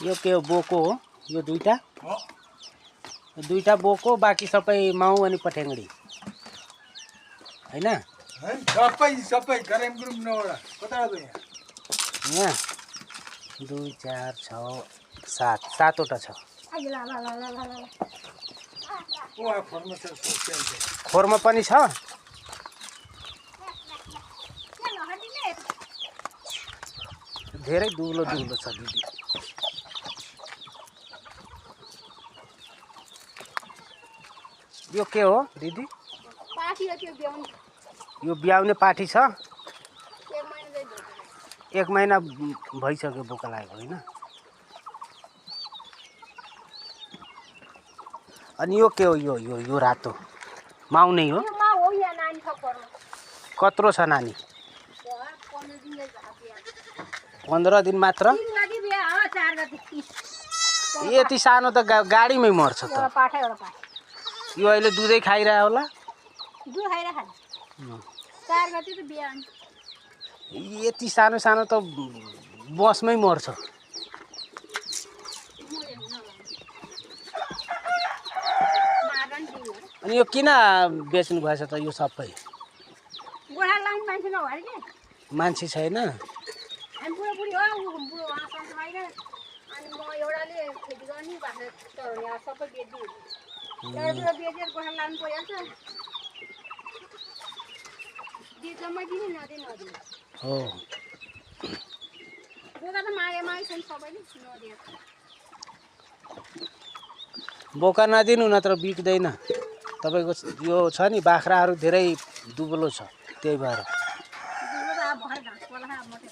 यो के हो बोको हो यो दुईटा बोको बाकी सबै माउ अनि पठ्याङ्ग्री हैन सबै गरम ग्रुप नवटा कता गयो यहाँ 2 4 6 7 7वटा छ खोरमा पनि छ धेरै दुलो छ दिदी यो के हो दिदी पाठी हो त्यो ब्याउन यो ब्याउने पाठी छ 1 महिना भइसक्यो बोका लागेको हैन अनि यो के हो यो रातो माउ नै हो यो माउ हो या नानी छ पर्नु कत्रो छ नानी 15 दिन मात्र गति बिहा हो 4 गति यति सानो त गाडीमै मर्छ त पाठा एउटा पाठा यो अहिले दुधै खाइरह्यो होला दुध खाइरा खान्छ 4 गति त बिहा हुन्छ यति सानो त बसमै मर्छ अनि यो किन बेच्नु भएछ त यो सबै गोडा लाउनु मान्छे नभएर के मान्छे छैन हामी बुढी हो बुढो आसन छैन अनि म एउटाले खेती गर्ने बाख्रा चराउने सबै बेच्दिनु एउटा बेचेर गोडा लानु परिहाल्छ जम्मै दिने नदिने हो बोका त मागे छन् सबैले नदिए बोका नदिनु नत्र बिक्दैन तपाईको यो छ नि बाख्राहरू धेरै दुब्लो छ त्यही भएर दुध त अब भर घाँस होला मात्रै